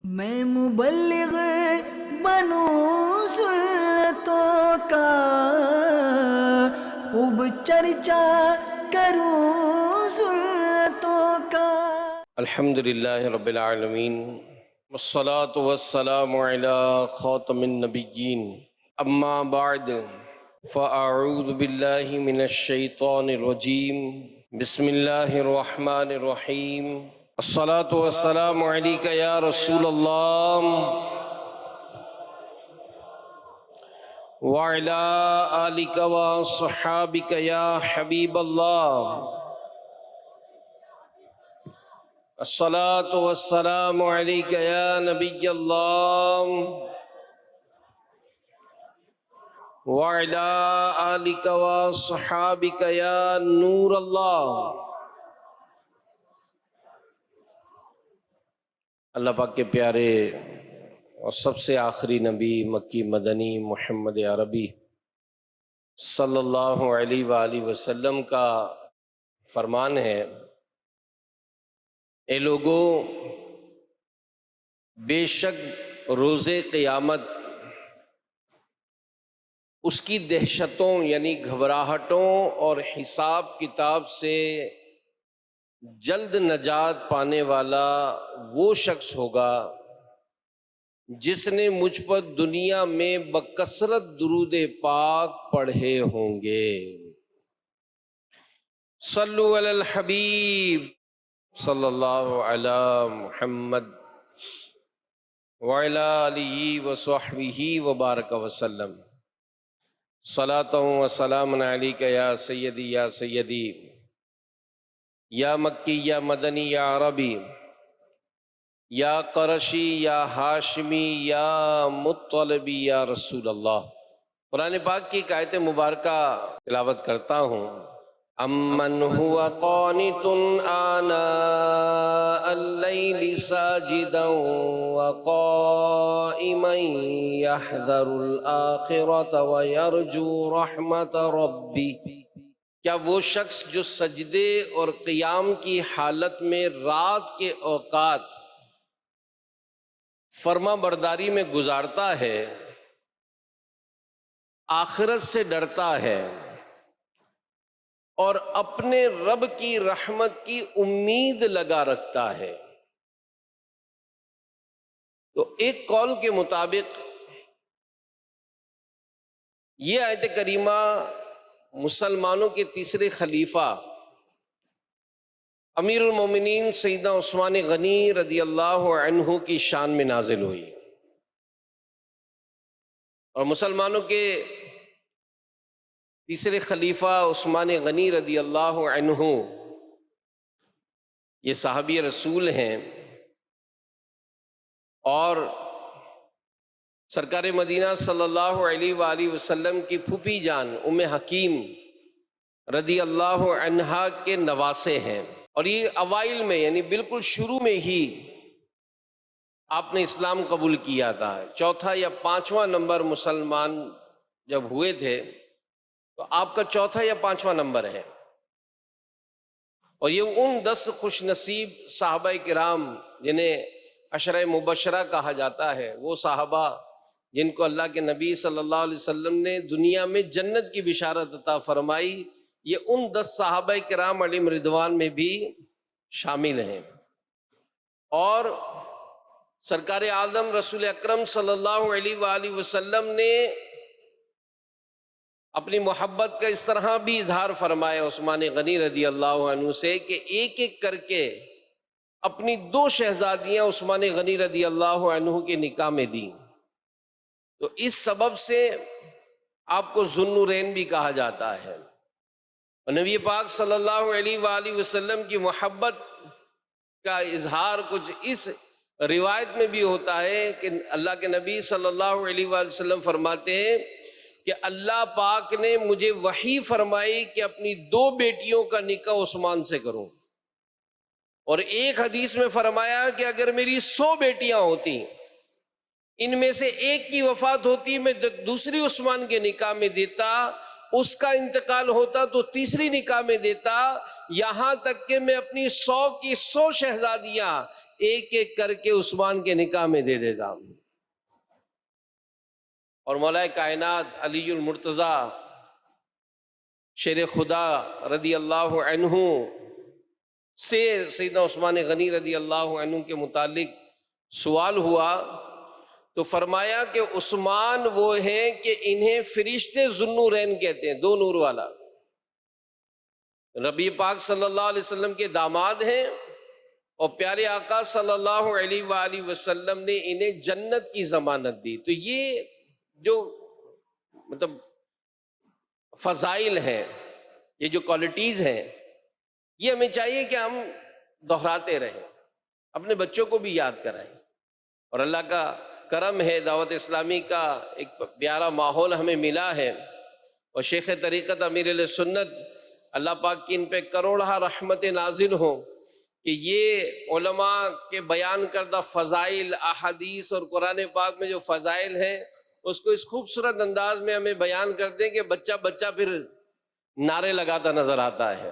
میں مبلغ بنوں سنتوں کا، خوب چرچا کروں سنتوں کا۔ الحمدللہ رب العالمین والصلاة والسلام علی خاتم النبیین، اما بعد فاعوذ باللہ من الشیطان الرجیم، بسم اللہ الرحمن الرحیم۔ الصلاة والسلام علیک یا رسول اللہ وعلی آلک وصحابک یا حبیب اللہ۔ الصلاة والسلام علیک یا نبی اللہ وعلی آلک وصحابک یا نور اللہ۔ اللہ پاک کے پیارے اور سب سے آخری نبی مکی مدنی محمد عربی صلی اللہ علیہ وآلہ وسلم کا فرمان ہے، اے لوگوں، بے شک روز قیامت اس کی دہشتوں یعنی گھبراہٹوں اور حساب کتاب سے جلد نجات پانے والا وہ شخص ہوگا جس نے مجھ پر دنیا میں بکثرت درود پاک پڑھے ہوں گے۔ صلو علی الحبیب صلی اللہ علی محمد وعلی آلہ وصحبہ وبارک وسلم۔ صلاۃ و سلام علیک یا سیدی یا سیدی، یا مکی یا مدنی یا عربی، یا قرشی یا ہاشمی یا مطلبی یا رسول اللہ۔ قرآن پاک کی ایک آیت مبارکہ تلاوت کرتا ہوں۔ امن هو قانت آناء اللیل ساجدا وقائما یحذر الآخرة ویرجو رحمت ربی۔ کیا وہ شخص جو سجدے اور قیام کی حالت میں رات کے اوقات فرما برداری میں گزارتا ہے، آخرت سے ڈرتا ہے اور اپنے رب کی رحمت کی امید لگا رکھتا ہے؟ تو ایک قول کے مطابق یہ آیت کریمہ مسلمانوں کے تیسرے خلیفہ امیر المومنین سیدنا عثمان غنی رضی اللہ عنہ کی شان میں نازل ہوئی، اور مسلمانوں کے تیسرے خلیفہ عثمان غنی رضی اللہ عنہ یہ صحابی رسول ہیں، اور سرکار مدینہ صلی اللہ علیہ وآلہ وسلم کی پھوپھی جان ام حکیم رضی اللہ عنہا کے نواسے ہیں، اور یہ اوائل میں یعنی بالکل شروع میں ہی آپ نے اسلام قبول کیا تھا۔ چوتھا یا پانچواں نمبر مسلمان جب ہوئے تھے تو آپ کا چوتھا یا پانچواں نمبر ہے، اور یہ ان 10 خوش نصیب صحابہ کرام جنہیں عشرہ مبشرہ کہا جاتا ہے، وہ صحابہ جن کو اللہ کے نبی صلی اللہ علیہ وسلم نے دنیا میں جنت کی بشارت عطا فرمائی، یہ ان 10 صحابہ کرام علیہم رضوان میں بھی شامل ہیں۔ اور سرکار اعظم رسول اکرم صلی اللہ علیہ وآلہ وسلم نے اپنی محبت کا اس طرح بھی اظہار فرمایا عثمان غنی رضی اللہ عنہ سے کہ ایک ایک کر کے اپنی 2 شہزادیاں عثمان غنی رضی اللہ عنہ کے نکاح میں دیں، تو اس سبب سے آپ کو ذو النورین بھی کہا جاتا ہے۔ اور نبی پاک صلی اللہ علیہ وآلہ وسلم کی محبت کا اظہار کچھ اس روایت میں بھی ہوتا ہے کہ اللہ کے نبی صلی اللہ علیہ وآلہ وسلم فرماتے ہیں کہ اللہ پاک نے مجھے وحی فرمائی کہ اپنی 2 بیٹیوں کا نکاح عثمان سے کروں، اور ایک حدیث میں فرمایا کہ اگر میری 100 بیٹیاں ہوتی، ان میں سے ایک کی وفات ہوتی، میں دوسری عثمان کے نکاح میں دیتا، اس کا انتقال ہوتا تو تیسری نکاح میں دیتا، یہاں تک کہ میں اپنی 100 کی 100 شہزادیاں ایک ایک کر کے عثمان کے نکاح میں دے دیتا. اور مولا کائنات علی المرتضی شیر خدا رضی اللہ عنہ سے سیدنا عثمان غنی رضی اللہ عنہ کے متعلق سوال ہوا تو فرمایا کہ عثمان وہ ہیں کہ انہیں فرشتے ذوالنورین کہتے ہیں، دو نور والا. نبی پاک صلی اللہ علیہ وسلم کے داماد ہیں اور پیارے آقا صلی اللہ علیہ وآلہ وسلم نے انہیں جنت کی ضمانت دی. تو یہ جو مطلب فضائل ہیں، یہ جو کوالٹیز ہیں، یہ ہمیں چاہیے کہ ہم دہراتے رہیں، اپنے بچوں کو بھی یاد کرائیں. اور اللہ کا کرم ہے، دعوت اسلامی کا ایک پیارا ماحول ہمیں ملا ہے، اور شیخ طریقت امیر علیہ سنت اللہ پاک کی ان پہ کروڑہ رحمت نازل ہوں کہ یہ علماء کے بیان کردہ فضائل، احادیث اور قرآن پاک میں جو فضائل ہیں اس کو اس خوبصورت انداز میں ہمیں بیان کر دیں کہ بچہ پھر نعرے لگاتا نظر آتا ہے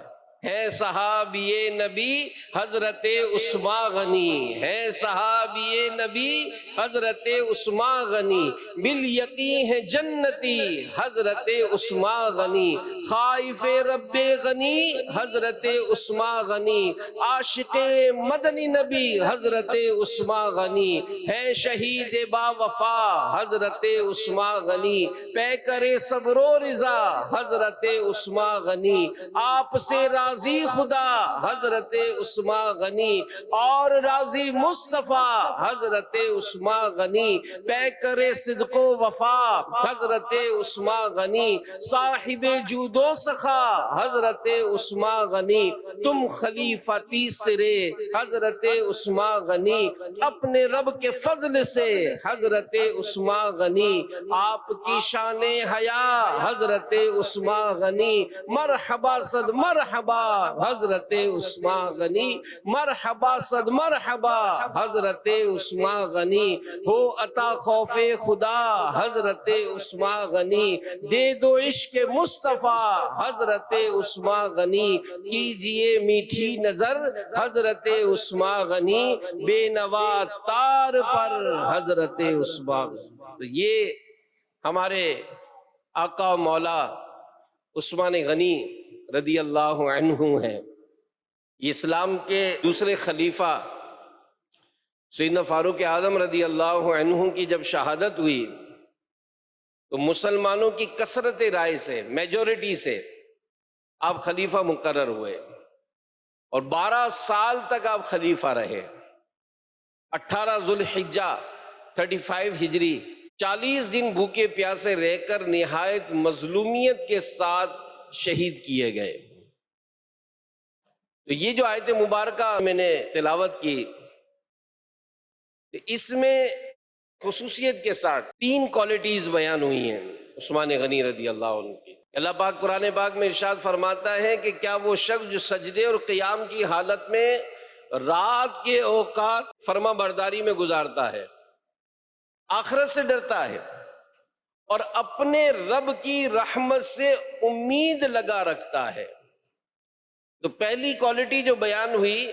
صحابی نبی حضرت عثمان غنی، ہے صحابی نبی حضرت عثمان غنی، بالیقین ہے جنتی حضرت عثمان غنی، خائف رب غنی حضرت عثمان غنی، عاشق مدنی نبی حضرت عثمان غنی، ہے شہید با وفا حضرت عثمان غنی، پیکر صبر و رضا حضرت عثمان غنی، آپ سے راضی خدا حضرت عثمان غنی، اور راضی مصطفیٰ حضرت عثمان غنی، پیکر صدق و وفا حضرت عثمان غنی، صاحب جود و سخا حضرت عثمان غنی، تم خلیفہ تیسرے حضرت عثمان غنی، اپنے رب کے فضل سے حضرت عثمان غنی، آپ کی شان حیا حضرت عثمان غنی، مرحبا صد مرحبا حضرت عثمان غنی، مرحبا صد مرحبا حضرت عثمان غنی، ہو عطا خوف خدا حضرت عثمان غنی، دے دو عشق مصطفیٰ حضرت عثمان غنی، کیجئے میٹھی نظر حضرت عثمان غنی، بے نوا تار پر حضرت عثمان غنی. تو یہ ہمارے آقا و مولا عثمان غنی رضی اللہ عنہ ہیں. یہ اسلام کے دوسرے خلیفہ سیدنا فاروق اعظم رضی اللہ عنہ کی جب شہادت ہوئی تو مسلمانوں کی کثرت رائے سے، میجورٹی سے آپ خلیفہ مقرر ہوئے اور 12 سال تک آپ خلیفہ رہے. 18 ذوالحجہ 35 ہجری 40 دن بھوکے پیاسے رہ کر نہایت مظلومیت کے ساتھ شہید کیے گئے. تو یہ جو آیت مبارکہ میں نے تلاوت کی، اس میں خصوصیت کے ساتھ 3 کوالٹیز بیان ہوئی ہیں عثمان غنی رضی اللہ عنہ کی. اللہ پاک قرآن پاک میں ارشاد فرماتا ہے کہ کیا وہ شخص جو سجدے اور قیام کی حالت میں رات کے اوقات فرما برداری میں گزارتا ہے، آخرت سے ڈرتا ہے اور اپنے رب کی رحمت سے امید لگا رکھتا ہے. تو پہلی کوالٹی جو بیان ہوئی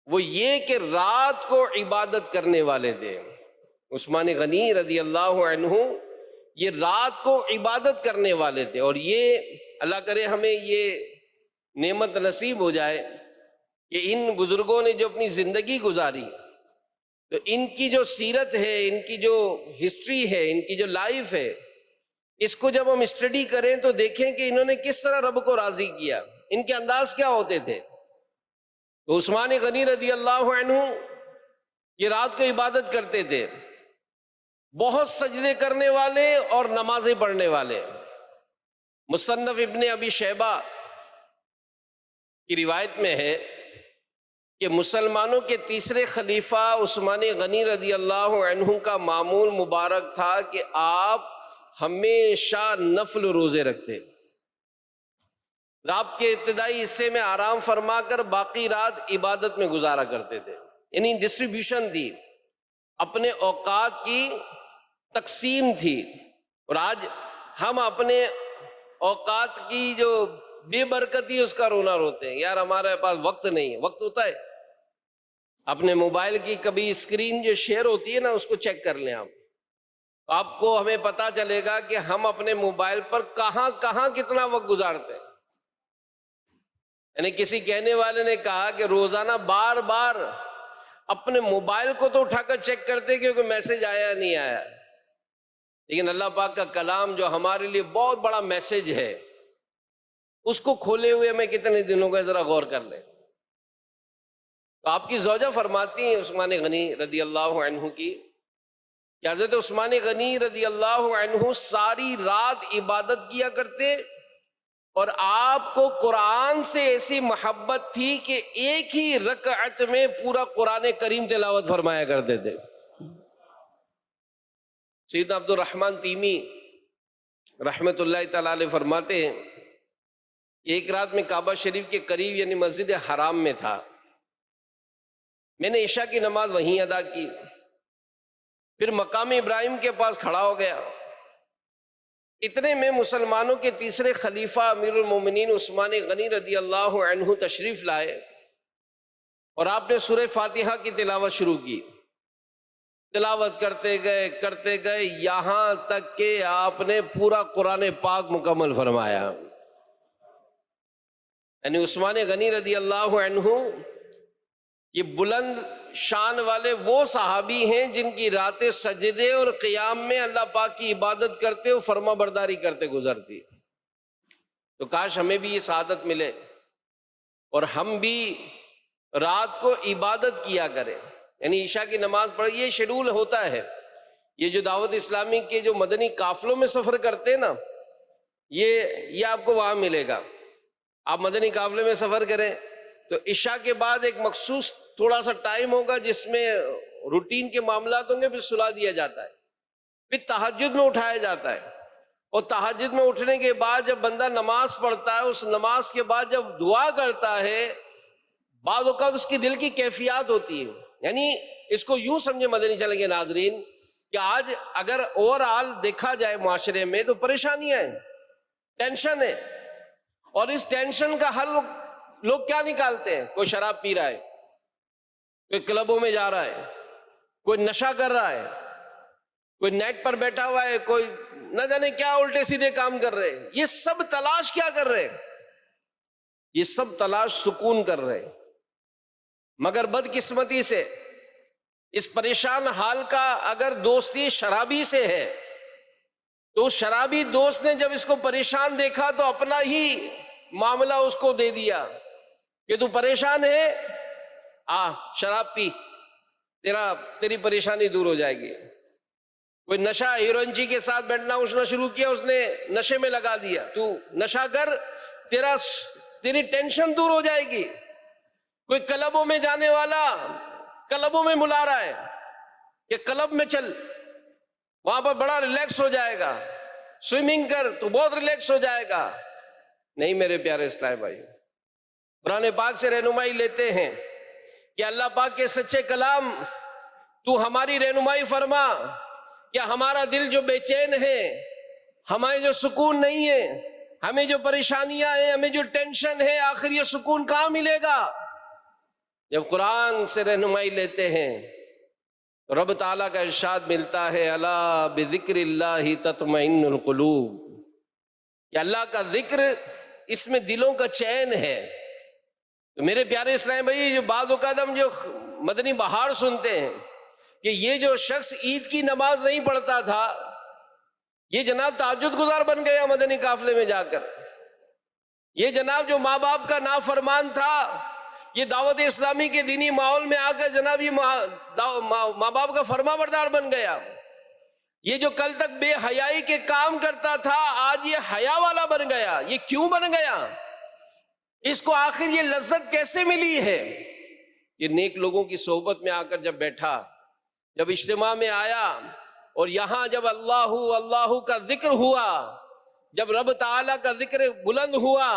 وہ یہ کہ رات کو عبادت کرنے والے تھے. عثمان غنی رضی اللہ عنہ یہ رات کو عبادت کرنے والے تھے، اور یہ اللہ کرے ہمیں یہ نعمت نصیب ہو جائے کہ ان بزرگوں نے جو اپنی زندگی گزاری، تو ان کی جو سیرت ہے، ان کی جو ہسٹری ہے، ان کی جو لائف ہے، اس کو جب ہم اسٹڈی کریں تو دیکھیں کہ انہوں نے کس طرح رب کو راضی کیا، ان کے انداز کیا ہوتے تھے. تو عثمان غنی رضی اللہ عنہ یہ رات کو عبادت کرتے تھے، بہت سجدے کرنے والے اور نمازیں پڑھنے والے. مصنف ابن ابی شیبہ کی روایت میں ہے کہ مسلمانوں کے تیسرے خلیفہ عثمان غنی رضی اللہ عنہ کا معمول مبارک تھا کہ آپ ہمیشہ نفل روزے رکھتے، رات کے ابتدائی حصے میں آرام فرما کر باقی رات عبادت میں گزارا کرتے تھے. یعنی ڈسٹریبیوشن تھی، اپنے اوقات کی تقسیم تھی. اور آج ہم اپنے اوقات کی جو بے برکتی اس کا رونا روتے ہیں، یار ہمارے پاس وقت نہیں ہے. وقت ہوتا ہے. اپنے موبائل کی کبھی اسکرین جو شیئر ہوتی ہے نا اس کو چیک کر لیں آپ کو ہمیں پتا چلے گا کہ ہم اپنے موبائل پر کہاں کہاں کتنا وقت گزارتے ہیں. یعنی کسی کہنے والے نے کہا کہ روزانہ بار بار اپنے موبائل کو تو اٹھا کر چیک کرتے کیونکہ میسج آیا نہیں آیا، لیکن اللہ پاک کا کلام جو ہمارے لیے بہت بڑا میسج ہے اس کو کھولے ہوئے میں کتنے دنوں کا ذرا غور کر لیں. تو آپ کی زوجہ فرماتی ہیں عثمان غنی رضی اللہ عنہ کی کہ حضرت عثمان غنی رضی اللہ عنہ ساری رات عبادت کیا کرتے اور آپ کو قرآن سے ایسی محبت تھی کہ ایک ہی رکعت میں پورا قرآن کریم تلاوت فرمایا کرتے تھے. سیدنا عبد الرحمن تیمی رحمت اللہ تعالی علیہ فرماتے ہیں کہ ایک رات میں کعبہ شریف کے قریب یعنی مسجد حرام میں تھا. میں نے عشاء کی نماز وہیں ادا کی، پھر مقام ابراہیم کے پاس کھڑا ہو گیا. اتنے میں مسلمانوں کے تیسرے خلیفہ امیر المومنین عثمان غنی رضی اللہ عنہ تشریف لائے اور آپ نے سورہ فاتحہ کی تلاوت شروع کی. تلاوت کرتے گئے یہاں تک کہ آپ نے پورا قرآن پاک مکمل فرمایا. یعنی عثمان غنی رضی اللہ عنہ یہ بلند شان والے وہ صحابی ہیں جن کی راتیں سجدے اور قیام میں اللہ پاک کی عبادت کرتے اور فرما برداری کرتے گزرتی. تو کاش ہمیں بھی یہ سعادت ملے اور ہم بھی رات کو عبادت کیا کریں. یعنی عشاء کی نماز پڑھ، یہ شیڈول ہوتا ہے. یہ جو دعوت اسلامی کے جو مدنی قافلوں میں سفر کرتے ہیں نا، یہ آپ کو وہاں ملے گا. آپ مدنی قافلے میں سفر کریں تو عشاء کے بعد ایک مخصوص تھوڑا سا ٹائم ہوگا جس میں روٹین کے معاملات ہوں گے، پھر سلا دیا جاتا ہے، پھر تہجد میں اٹھایا جاتا ہے. اور تہجد میں اٹھنے کے بعد جب بندہ نماز پڑھتا ہے، اس نماز کے بعد جب دعا کرتا ہے، بعض اوقات اس کی دل کی کیفیات ہوتی ہے. یعنی اس کو یوں سمجھے مدنی چلیں گے ناظرین کہ آج اگر اوور آل دیکھا جائے معاشرے میں تو پریشانیاں ہیں، ٹینشن ہے، اور اس ٹینشن کا حل لوگ کیا نکالتے ہیں؟ کوئی شراب پی رہا ہے، کوئی کلبوں میں جا رہا ہے، کوئی نشہ کر رہا ہے، کوئی نیٹ پر بیٹھا ہوا ہے، کوئی نہ جانے کیا الٹے سیدھے کام کر رہے ہیں. یہ سب تلاش کیا کر رہے ہیں؟ یہ سب تلاش سکون کر رہے ہیں. مگر بدقسمتی سے اس پریشان حال کا اگر دوستی شرابی سے ہے تو اس شرابی دوست نے جب اس کو پریشان دیکھا تو اپنا ہی معاملہ اس کو دے دیا کہ تو پریشان ہے، شراب پی، تیری پریشانی دور ہو جائے گی. کوئی نشہ ہیروئن کے ساتھ بیٹھنا اٹھنا شروع کیا، اس نے نشے میں لگا دیا، تو نشہ کر، تیری ٹینشن دور ہو جائے گی. کوئی کلبوں میں جانے والا کلبوں میں بلا رہا ہے کہ کلب میں چل، وہاں پر بڑا ریلیکس ہو جائے گا، سوئمنگ کر تو بہت ریلیکس ہو جائے گا. نہیں میرے پیارے اسلام بھائی، قرآن پاک سے رہنمائی لیتے ہیں کہ اللہ پاک کے سچے کلام تو ہماری رہنمائی فرما. کیا ہمارا دل جو بے چین ہے، ہمیں جو سکون نہیں ہے، ہمیں جو پریشانیاں ہیں، ہمیں جو ٹینشن ہے، آخر یہ سکون کہاں ملے گا؟ جب قرآن سے رہنمائی لیتے ہیں رب تعالیٰ کا ارشاد ملتا ہے، الا بذکر اللہ تطمئن القلوب، کہ اللہ کا ذکر اس میں دلوں کا چین ہے. تو میرے پیارے اسلام بھائی، جو بعض اوقات ہم جو مدنی بہار سنتے ہیں کہ یہ جو شخص عید کی نماز نہیں پڑھتا تھا، یہ جناب تہجد گزار بن گیا مدنی قافلے میں جا کر. یہ جناب جو ماں باپ کا نافرمان تھا، یہ دعوت اسلامی کے دینی ماحول میں آ کر جناب یہ ماں باپ کا فرما بردار بن گیا. یہ جو کل تک بے حیائی کے کام کرتا تھا، آج یہ حیا والا بن گیا. یہ کیوں بن گیا؟ اس کو آخر یہ لذت کیسے ملی ہے؟ یہ نیک لوگوں کی صحبت میں آ کر جب بیٹھا، جب اجتماع میں آیا، اور یہاں جب اللہ کا ذکر ہوا، جب رب تعالیٰ کا ذکر بلند ہوا،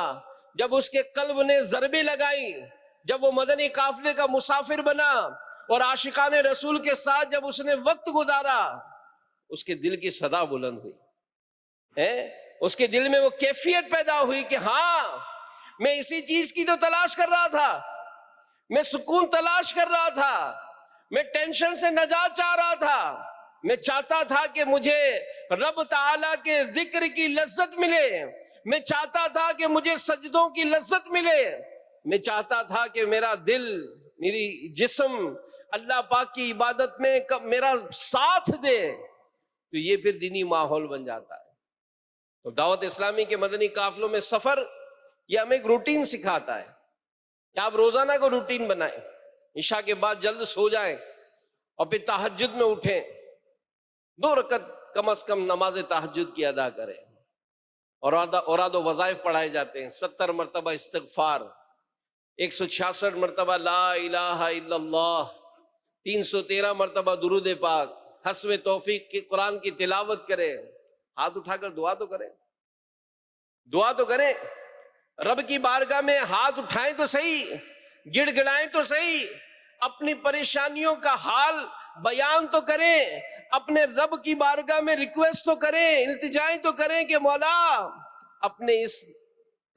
جب اس کے قلب نے ضربیں لگائی، جب وہ مدنی قافلے کا مسافر بنا اور عاشقان رسول کے ساتھ جب اس نے وقت گزارا، اس کے دل کی صدا بلند ہوئی، اس کے دل میں وہ کیفیت پیدا ہوئی کہ ہاں، میں اسی چیز کی تو تلاش کر رہا تھا، میں سکون تلاش کر رہا تھا، میں ٹینشن سے نجات چاہ رہا تھا، میں چاہتا تھا کہ مجھے رب تعالیٰ کے ذکر کی لذت ملے، میں چاہتا تھا کہ مجھے سجدوں کی لذت ملے، میں چاہتا تھا کہ میرا دل، میری جسم اللہ پاک کی عبادت میں میرا ساتھ دے، تو یہ پھر دینی ماحول بن جاتا ہے۔ تو دعوت اسلامی کے مدنی قافلوں میں سفر یہ ہمیں ایک روٹین سکھاتا ہے کہ آپ روزانہ کو روٹین بنائیں، عشاء کے بعد جلد سو جائیں اور پھر تہجد میں اٹھیں، 2 رکعت کم از کم نماز تہجد کی ادا کریں، اوراد و وظائف پڑھائے جاتے ہیں، 70 مرتبہ استغفار، 166 مرتبہ لا الہ الا اللہ، 313 مرتبہ درود پاک، حسب توفیق کی قرآن کی تلاوت کریں، ہاتھ اٹھا کر دعا تو کریں، دعا تو کریں، رب کی بارگاہ میں ہاتھ اٹھائیں تو صحیح، گڑ گڑائیں تو صحیح، اپنی پریشانیوں کا حال بیان تو کریں، اپنے رب کی بارگاہ میں ریکویسٹ تو کریں، التجائیں تو کریں کہ مولا اپنے اس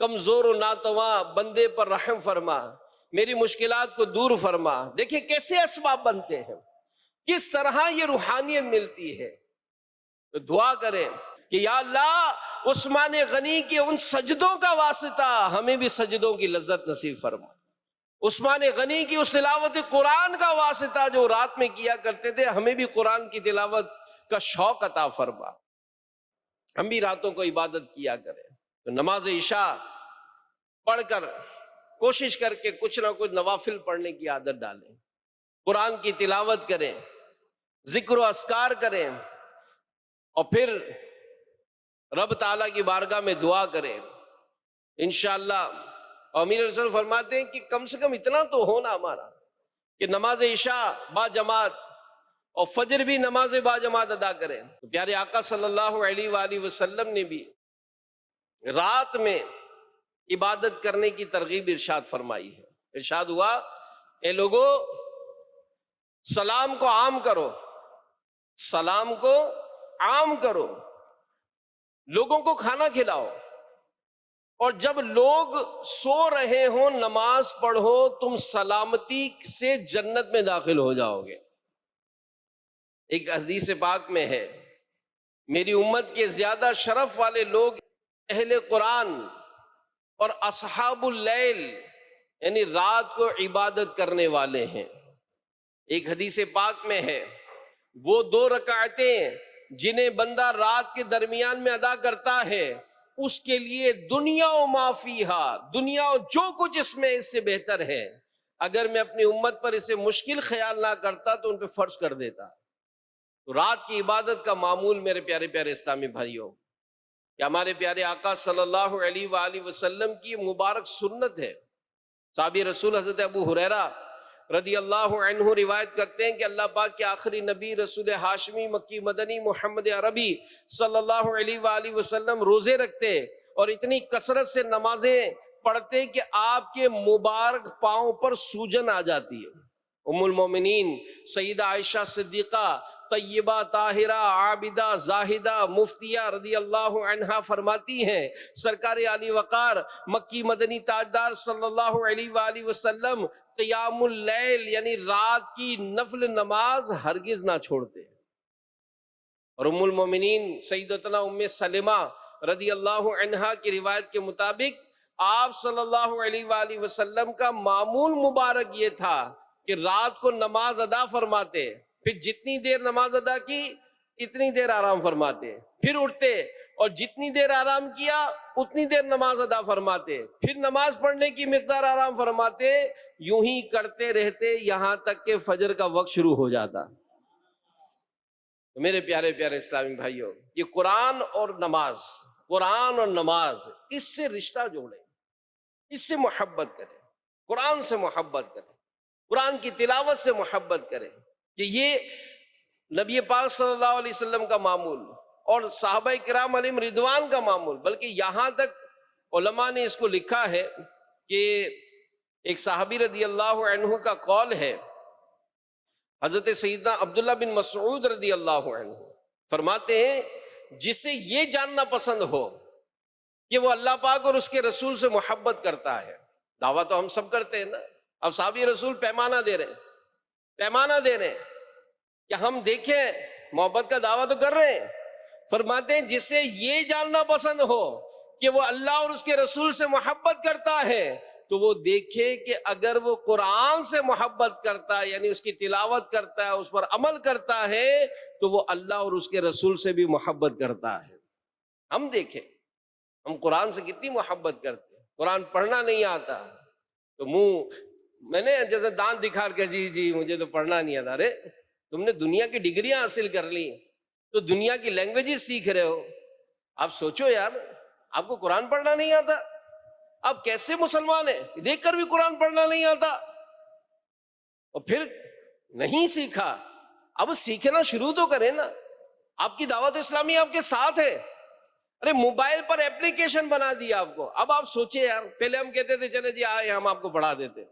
کمزور و ناتواں بندے پر رحم فرما، میری مشکلات کو دور فرما۔ دیکھیں کیسے اسباب بنتے ہیں، کس طرح یہ روحانیت ملتی ہے۔ تو دعا کریں کہ یا اللہ عثمان غنی کے ان سجدوں کا واسطہ ہمیں بھی سجدوں کی لذت نصیب فرما، عثمان غنی کی اس تلاوت قرآن کا واسطہ جو رات میں کیا کرتے تھے ہمیں بھی قرآن کی تلاوت کا شوق عطا فرما، ہم بھی راتوں کو عبادت کیا کریں۔ تو نماز عشاء پڑھ کر کوشش کر کے کچھ نہ کچھ نوافل پڑھنے کی عادت ڈالیں، قرآن کی تلاوت کریں، ذکر و اذکار کریں، اور پھر رب تعالیٰ کی بارگاہ میں دعا کریں انشاءاللہ۔ اور امیر رسول فرماتے ہیں کہ کم سے کم اتنا تو ہونا ہمارا کہ نماز عشاء با جماعت اور فجر بھی نماز با جماعت ادا کریں۔ تو پیارے آقا صلی اللہ علیہ وآلہ وسلم نے بھی رات میں عبادت کرنے کی ترغیب ارشاد فرمائی ہے۔ ارشاد ہوا اے لوگو سلام کو عام کرو، سلام کو عام کرو، لوگوں کو کھانا کھلاؤ، اور جب لوگ سو رہے ہوں نماز پڑھو، تم سلامتی سے جنت میں داخل ہو جاؤ گے۔ ایک حدیث پاک میں ہے میری امت کے زیادہ شرف والے لوگ اہل قرآن اور اصحاب اللیل یعنی رات کو عبادت کرنے والے ہیں۔ ایک حدیث پاک میں ہے وہ 2 رکعتیں جنہیں بندہ رات کے درمیان میں ادا کرتا ہے اس کے لیے دنیا و ما فیہا، دنیا و جو کچھ اس میں اس سے بہتر ہے۔ اگر میں اپنی امت پر اسے مشکل خیال نہ کرتا تو ان پہ فرض کر دیتا۔ تو رات کی عبادت کا معمول میرے پیارے پیارے اسلامی بھائیوں کہ ہمارے پیارے آقا صلی اللہ علیہ وآلہ وسلم کی مبارک سنت ہے۔ صحابی رسول حضرت ابو ہریرہ رضی اللہ عنہ روایت کرتے ہیں کہ اللہ پاک کے آخری نبی رسول ہاشمی مکی مدنی محمد عربی صلی اللہ علیہ وآلہ وسلم روزے رکھتے اور اتنی کثرت سے نمازیں پڑھتے کہ آپ کے مبارک پاؤں پر سوجن آ جاتی ہے۔ ام المومنین سیدہ عائشہ صدیقہ طیبہ طاہرہ عابدہ زاہدہ مفتیہ رضی اللہ عنہا فرماتی ہیں سرکار علی وقار مکی مدنی تاجدار صلی اللہ علیہ وآلہ وسلم قیام اللیل یعنی رات کی نفل نماز ہرگز نہ چھوڑتے۔ اور ام المومنین سیدتنا ام سلمہ رضی اللہ عنہا کی روایت کے مطابق آپ صلی اللہ علیہ وآلہ وسلم کا معمول مبارک یہ تھا کہ رات کو نماز ادا فرماتے، پھر جتنی دیر نماز ادا کی اتنی دیر آرام فرماتے، پھر اٹھتے اور جتنی دیر آرام کیا اتنی دیر نماز ادا فرماتے، پھر نماز پڑھنے کی مقدار آرام فرماتے، یوں ہی کرتے رہتے یہاں تک کہ فجر کا وقت شروع ہو جاتا۔ تو میرے پیارے پیارے اسلامی بھائیوں، یہ قرآن اور نماز، قرآن اور نماز، اس سے رشتہ جوڑیں، اس سے محبت کریں، قرآن سے محبت کریں، قرآن کی تلاوت سے محبت کریں کہ یہ نبی پاک صلی اللہ علیہ وسلم کا معمول اور صحابہ کرام علیہم رضوان کا معمول، بلکہ یہاں تک علماء نے اس کو لکھا ہے کہ ایک صحابی رضی اللہ عنہ کا قول ہے، حضرت سیدنا عبداللہ بن مسعود رضی اللہ عنہ فرماتے ہیں جسے یہ جاننا پسند ہو کہ وہ اللہ پاک اور اس کے رسول سے محبت کرتا ہے، دعویٰ تو ہم سب کرتے ہیں نا، اب صحابی رسول پیمانہ دے رہے ہیں کہ ہم دیکھیں، محبت کا دعویٰ تو کر رہے ہیں، فرماتے ہیں جسے یہ جاننا پسند ہو کہ وہ اللہ اور اس کے رسول سے محبت کرتا ہے تو وہ دیکھے کہ اگر وہ قرآن سے محبت کرتا ہے، یعنی اس کی تلاوت کرتا ہے، اس پر عمل کرتا ہے، تو وہ اللہ اور اس کے رسول سے بھی محبت کرتا ہے۔ ہم دیکھیں ہم قرآن سے کتنی محبت کرتے ہیں، قرآن پڑھنا نہیں آتا تو میں نے جیسے دانت دکھا کے جی مجھے تو پڑھنا نہیں آتا۔ ارے تم نے دنیا کی ڈگریاں حاصل کر لی تو دنیا کی لینگویجز سیکھ رہے ہو، آپ سوچو یار، آپ کو قرآن پڑھنا نہیں آتا، آپ کیسے مسلمان ہیں؟ دیکھ کر بھی قرآن پڑھنا نہیں آتا، اور پھر نہیں سیکھا، اب سیکھنا شروع تو کریں نا۔ آپ کی دعوت اسلامی آپ کے ساتھ ہے، ارے موبائل پر اپلیکیشن بنا دیا آپ کو۔ اب آپ سوچیں یار، پہلے ہم کہتے تھے چلے جی آئے ہم آپ کو پڑھا دیتے،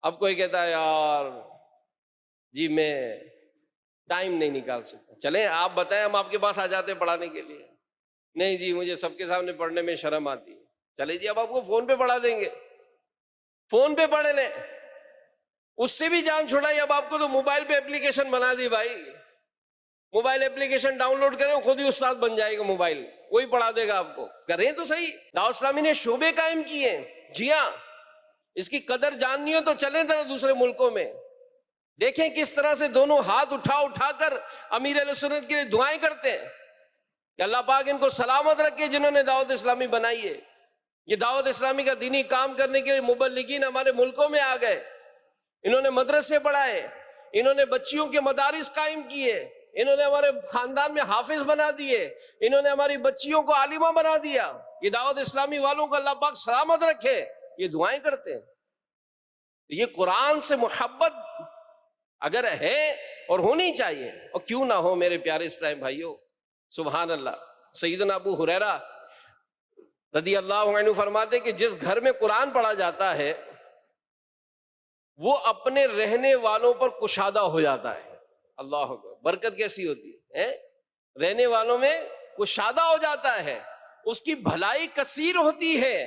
اب کوئی کہتا ہے یار جی میں ٹائم نہیں نکال سکتا، چلیں آپ بتائیں ہم آپ کے پاس آ جاتے ہیں پڑھانے کے لیے۔ نہیں جی مجھے سب کے سامنے پڑھنے میں شرم آتی ہے، چلے جی اب آپ کو فون پہ پڑھا دیں گے، فون پہ پڑھ لیں، اس سے بھی جان چھڑائی۔ اب آپ کو تو موبائل پہ اپلیکیشن بنا دی بھائی، موبائل اپلیکیشن ڈاؤن لوڈ کریں، خود ہی استاد بن جائے گا، موبائل وہی پڑھا دے گا آپ کو۔ کریں تو صحیح، دعوت اسلامی نے شعبے قائم کیے ہیں، جی ہاں، اس کی قدر جاننی ہو تو چلیں ذرا دوسرے ملکوں میں، دیکھیں کس طرح سے دونوں ہاتھ اٹھا کر امیر اہل سنت کے لیے دعائیں کرتے ہیں کہ اللہ پاک ان کو سلامت رکھے جنہوں نے دعوت اسلامی بنائی ہے۔ یہ دعوت اسلامی کا دینی کام کرنے کے لیے مبلغین ہمارے ملکوں میں آ گئے، انہوں نے مدرسے پڑھائے، انہوں نے بچیوں کے مدارس قائم کیے، انہوں نے ہمارے خاندان میں حافظ بنا دیے، انہوں نے ہماری بچیوں کو عالمہ بنا دیا۔ یہ دعوت اسلامی والوں کو اللہ پاک سلامت رکھے، یہ دعائیں کرتے ہیں۔ یہ قرآن سے محبت اگر ہے اور ہونی چاہیے، اور کیوں نہ ہو میرے پیارے اسلام بھائیوں، سبحان اللہ۔ سیدنا ابو ہریرہ رضی اللہ عنہ فرماتے کہ جس گھر میں قرآن پڑھا جاتا ہے وہ اپنے رہنے والوں پر کشادہ ہو جاتا ہے۔ اللہ اکبر، برکت کیسی ہوتی ہے، رہنے والوں میں کشادہ ہو جاتا ہے، اس کی بھلائی کثیر ہوتی ہے،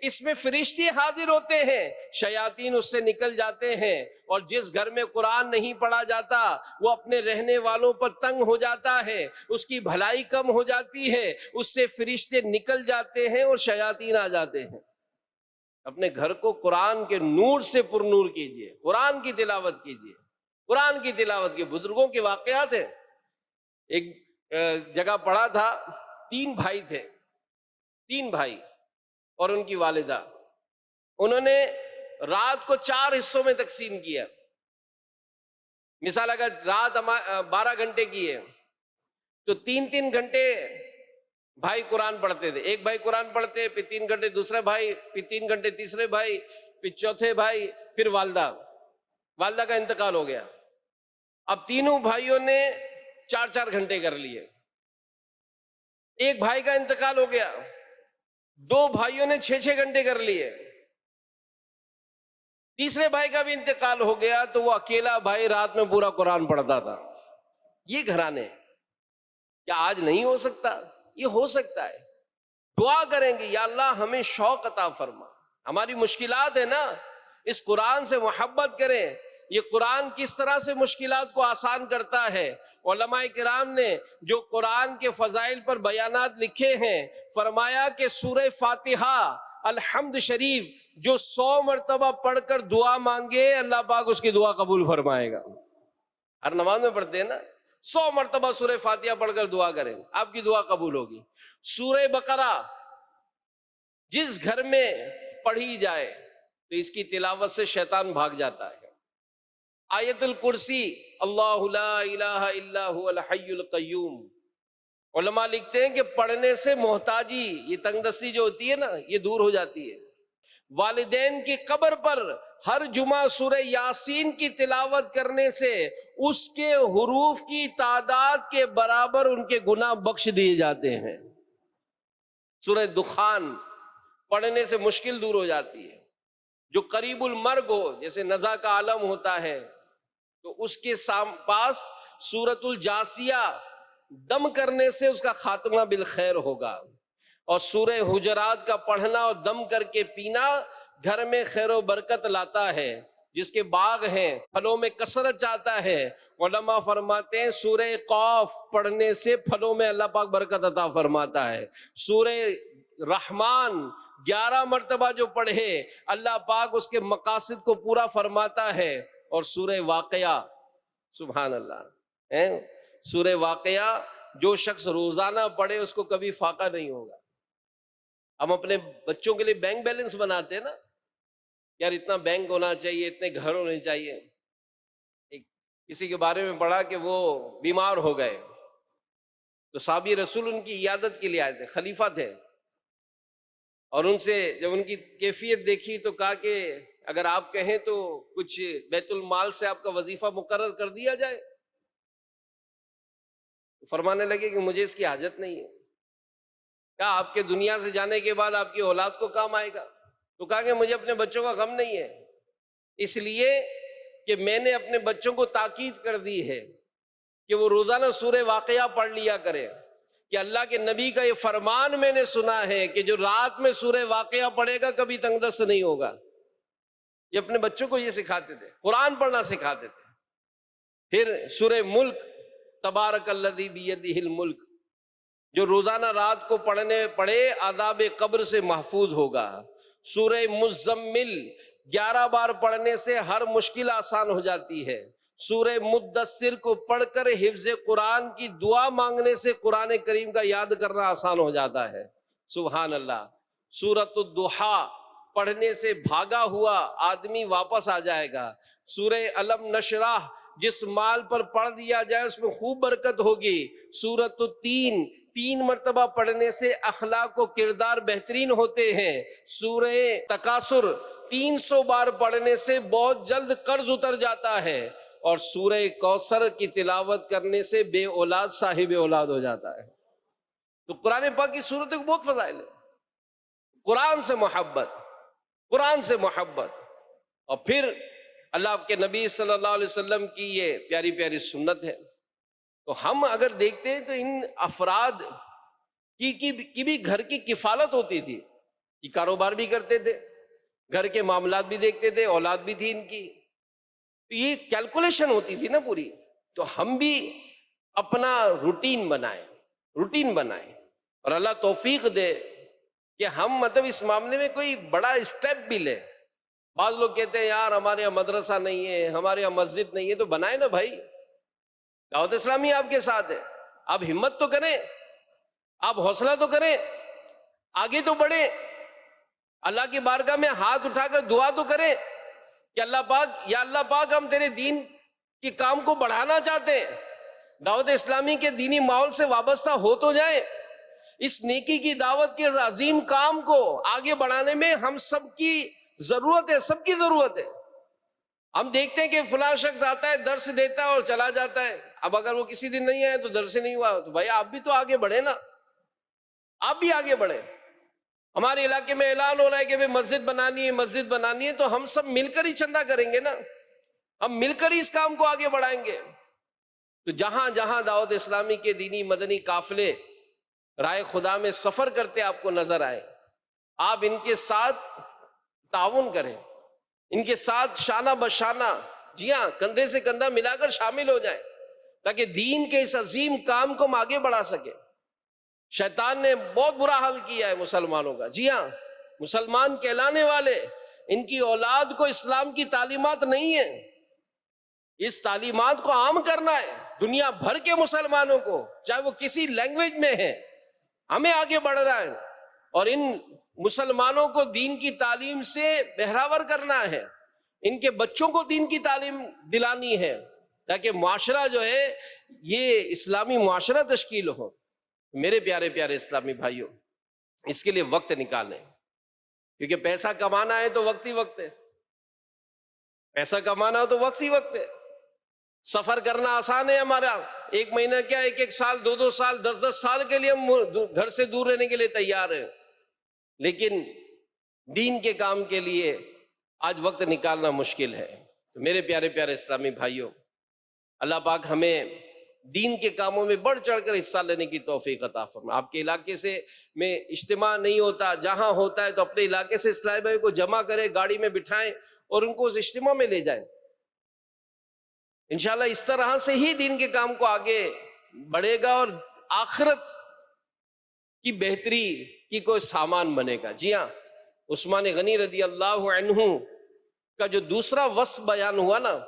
اس میں فرشتے حاضر ہوتے ہیں، شیاطین اس سے نکل جاتے ہیں۔ اور جس گھر میں قرآن نہیں پڑھا جاتا وہ اپنے رہنے والوں پر تنگ ہو جاتا ہے، اس کی بھلائی کم ہو جاتی ہے، اس سے فرشتے نکل جاتے ہیں اور شیاطین آ جاتے ہیں۔ اپنے گھر کو قرآن کے نور سے پر نور کیجئے، قرآن کی تلاوت کیجئے، قرآن کی تلاوت کے بزرگوں کے واقعات ہیں۔ ایک جگہ پڑھا تھا، 3 بھائی تھے، 3 بھائی اور ان کی والدہ، انہوں نے رات کو 4 حصوں میں تقسیم کیا۔ مثال اگر رات 12 گھنٹے کی ہے تو 3 گھنٹے بھائی قرآن پڑھتے تھے، ایک بھائی قرآن پڑھتے، پھر 3 گھنٹے دوسرے بھائی، پھر 3 گھنٹے تیسرے بھائی، پھر چوتھے بھائی، پھر والدہ کا انتقال ہو گیا۔ اب تینوں بھائیوں نے 4 گھنٹے کر لیے، ایک بھائی کا انتقال ہو گیا، 2 بھائیوں نے 6 گھنٹے کر لیے، تیسرے بھائی کا بھی انتقال ہو گیا تو وہ اکیلا بھائی رات میں پورا قرآن پڑھتا تھا۔ یہ گھرانے کیا آج نہیں ہو سکتا؟ یہ ہو سکتا ہے۔ دعا کریں گے یا اللہ ہمیں شوق عطا فرما، ہماری مشکلات ہے نا، اس قرآن سے محبت کریں۔ یہ قرآن کس طرح سے مشکلات کو آسان کرتا ہے۔ علماء کرام نے جو قرآن کے فضائل پر بیانات لکھے ہیں، فرمایا کہ سورہ فاتحہ الحمد شریف جو 100 مرتبہ پڑھ کر دعا مانگے اللہ پاک اس کی دعا قبول فرمائے گا۔ ہر نماز میں پڑھتے ہیں نا، 100 مرتبہ سورہ فاتحہ پڑھ کر دعا کریں، آپ کی دعا قبول ہوگی۔ سورہ بقرہ جس گھر میں پڑھی جائے تو اس کی تلاوت سے شیطان بھاگ جاتا ہے۔ آیت الکرسی، اللہ لا الہ الا هو الحی القیوم، علماء لکھتے ہیں کہ پڑھنے سے محتاجی، یہ تنگ دستی جو ہوتی ہے نا، یہ دور ہو جاتی ہے۔ والدین کی قبر پر ہر جمعہ سورہ یاسین کی تلاوت کرنے سے اس کے حروف کی تعداد کے برابر ان کے گناہ بخش دیے جاتے ہیں۔ سورہ دخان پڑھنے سے مشکل دور ہو جاتی ہے۔ جو قریب المرگ ہو، جیسے نزع کا عالم ہوتا ہے، تو اس کے پاس سورۃ الجاسیہ دم کرنے سے اس کا خاتمہ بالخیر ہوگا، اور سورہ حجرات کا پڑھنا اور دم کر کے پینا گھر میں خیر و برکت لاتا ہے، جس کے باغ ہیں پھلوں میں کثرت چاہتا ہے۔ علماء فرماتے ہیں سورہ قاف پڑھنے سے پھلوں میں اللہ پاک برکت عطا فرماتا ہے۔ سورہ رحمان 11 مرتبہ جو پڑھے اللہ پاک اس کے مقاصد کو پورا فرماتا ہے۔ اور سورہ واقعہ، سبحان اللہ، سورہ واقعہ جو شخص روزانہ پڑھے اس کو کبھی فاقہ نہیں ہوگا۔ ہم اپنے بچوں کے لیے بینک بیلنس بناتے ہیں نا، یار اتنا بینک ہونا چاہیے، اتنے گھر ہونے چاہیے۔ کسی کے بارے میں پڑھا کہ وہ بیمار ہو گئے تو صحابی رسول ان کی عیادت کے لیے آئے تھے، خلیفہ تھے، اور ان سے جب ان کی کیفیت دیکھی تو کہا کہ اگر آپ کہیں تو کچھ بیت المال سے آپ کا وظیفہ مقرر کر دیا جائے۔ فرمانے لگے کہ مجھے اس کی حاجت نہیں ہے۔ کہا آپ کے دنیا سے جانے کے بعد آپ کی اولاد کو کام آئے گا؟ تو کہا کہ مجھے اپنے بچوں کا غم نہیں ہے، اس لیے کہ میں نے اپنے بچوں کو تاکید کر دی ہے کہ وہ روزانہ سورہ واقعہ پڑھ لیا کرے، کہ اللہ کے نبی کا یہ فرمان میں نے سنا ہے کہ جو رات میں سورہ واقعہ پڑھے گا کبھی تنگ دست نہیں ہوگا۔ یہ اپنے بچوں کو یہ سکھاتے تھے، قرآن پڑھنا سکھاتے تھے۔ پھر سورہ ملک، تبارک الذی بیدہ الملک، جو روزانہ رات کو پڑھے عذاب قبر سے محفوظ ہوگا۔ سورہ مزمل 11 بار پڑھنے سے ہر مشکل آسان ہو جاتی ہے۔ سورہ مدثر کو پڑھ کر حفظ قرآن کی دعا مانگنے سے قرآن کریم کا یاد کرنا آسان ہو جاتا ہے، سبحان اللہ۔ سورۃ الضحیٰ پڑھنے سے بھاگا ہوا آدمی واپس آ جائے گا۔ سورہ علم نشرح جس مال پر پڑھ دیا جائے اس میں خوب برکت ہوگی۔ سورۃ التین 3 مرتبہ پڑھنے سے اخلاق و کردار بہترین ہوتے ہیں۔ سورہ تکاثر 300 بار پڑھنے سے بہت جلد قرض اتر جاتا ہے، اور سورہ کوثر کی تلاوت کرنے سے بے اولاد صاحب اولاد ہو جاتا ہے۔ تو قرآن پاک کی صورتوں کو بہت فضائل ہے۔ قرآن سے محبت، قرآن سے محبت، اور پھر اللہ کے نبی صلی اللہ علیہ وسلم کی یہ پیاری پیاری سنت ہے۔ تو ہم اگر دیکھتے ہیں تو ان افراد کی بھی گھر کی کفالت ہوتی تھی، یہ کاروبار بھی کرتے تھے، گھر کے معاملات بھی دیکھتے تھے، اولاد بھی تھی ان کی، تو یہ کیلکولیشن ہوتی تھی نا پوری۔ تو ہم بھی اپنا روٹین بنائیں اور اللہ توفیق دے کہ ہم مطلب اس معاملے میں کوئی بڑا اسٹیپ بھی لیں۔ بعض لوگ کہتے ہیں یار ہمارے یہاں مدرسہ نہیں ہے، ہمارے یہاں مسجد نہیں ہے، تو بنائے نا بھائی، دعوت اسلامی آپ کے ساتھ ہے، آپ ہمت تو کریں، آپ حوصلہ تو کریں، آگے تو بڑھیں، اللہ کی بارگاہ میں ہاتھ اٹھا کر دعا تو کریں کہ اللہ پاک، یا اللہ پاک ہم تیرے دین کے کام کو بڑھانا چاہتے ہیں، دعوت اسلامی کے دینی ماحول سے وابستہ ہو تو جائیں۔ اس نیکی کی دعوت کے عظیم کام کو آگے بڑھانے میں ہم سب کی ضرورت ہے، سب کی ضرورت ہے۔ ہم دیکھتے ہیں کہ فلاں شخص آتا ہے، درس دیتا ہے اور چلا جاتا ہے، اب اگر وہ کسی دن نہیں آئے تو درس نہیں ہوا، تو بھائی آپ بھی تو آگے بڑھیں نا، آپ بھی آگے بڑھیں۔ ہمارے علاقے میں اعلان ہو رہا ہے کہ مسجد بنانی ہے، تو ہم سب مل کر ہی چندہ کریں گے نا، ہم مل کر ہی اس کام کو آگے بڑھائیں گے۔ تو جہاں جہاں دعوت اسلامی کے دینی مدنی قافلے رائے خدا میں سفر کرتے آپ کو نظر آئے، آپ ان کے ساتھ تعاون کریں، ان کے ساتھ شانہ بشانہ، جی ہاں، کندھے سے کندھا ملا کر شامل ہو جائیں، تاکہ دین کے اس عظیم کام کو ہم آگے بڑھا سکیں۔ شیطان نے بہت برا حال کیا ہے مسلمانوں کا، جی ہاں، مسلمان کہلانے والے، ان کی اولاد کو اسلام کی تعلیمات نہیں ہے، اس تعلیمات کو عام کرنا ہے دنیا بھر کے مسلمانوں کو، چاہے وہ کسی لینگویج میں ہے، ہمیں آگے بڑھنا ہے، اور ان مسلمانوں کو دین کی تعلیم سے بہراور کرنا ہے، ان کے بچوں کو دین کی تعلیم دلانی ہے، تاکہ معاشرہ جو ہے یہ اسلامی معاشرہ تشکیل ہو۔ میرے پیارے پیارے اسلامی بھائیوں، اس کے لیے وقت نکالیں، کیونکہ پیسہ کمانا ہے تو وقت ہی وقت ہے، پیسہ کمانا ہو تو وقت ہی وقت ہے۔ سفر کرنا آسان ہے ہمارا، 1 مہینہ کیا 1 سال 2 سال 10 سال کے لیے ہم گھر سے دور رہنے کے لیے تیار ہیں، لیکن دین کے کام کے لیے آج وقت نکالنا مشکل ہے۔ تو میرے پیارے پیارے اسلامی بھائیوں، اللہ پاک ہمیں دین کے کاموں میں بڑھ چڑھ کر حصہ لینے کی توفیق عطا فرمائے۔ آپ کے علاقے سے میں اجتماع نہیں ہوتا، جہاں ہوتا ہے تو اپنے علاقے سے اسلامی بھائی کو جمع کریں، گاڑی میں بٹھائیں اور ان کو اس اجتماع میں لے جائیں۔ انشاءاللہ اس طرح سے ہی دین کے کام کو آگے بڑھے گا اور آخرت کی بہتری کی کوئی سامان بنے گا۔ جی ہاں، عثمان غنی رضی اللہ عنہ کا جو دوسرا وصف بیان ہوا نا،